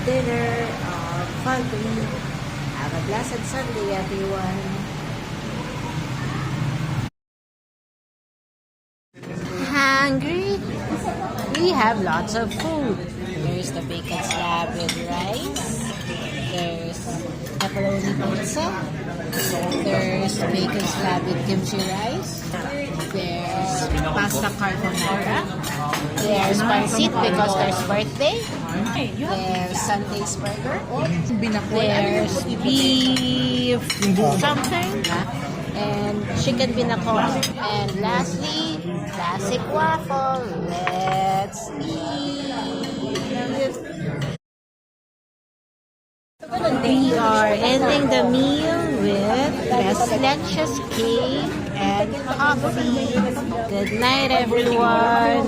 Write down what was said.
dinner, fun. Have a blessed Sunday, everyone. Hungry? We have lots of food. There's the bacon slab with rice. There's pepperoni pizza. There's bacon slab with kimchi rice. There's pasta carbonara. There's pancit because there's birthday. There's Sunday's burger. There's beef something. And chicken binakon. And lastly, classic waffle. Let's eat. We are ending the meal with tres leches cake and coffee. Good night, everyone.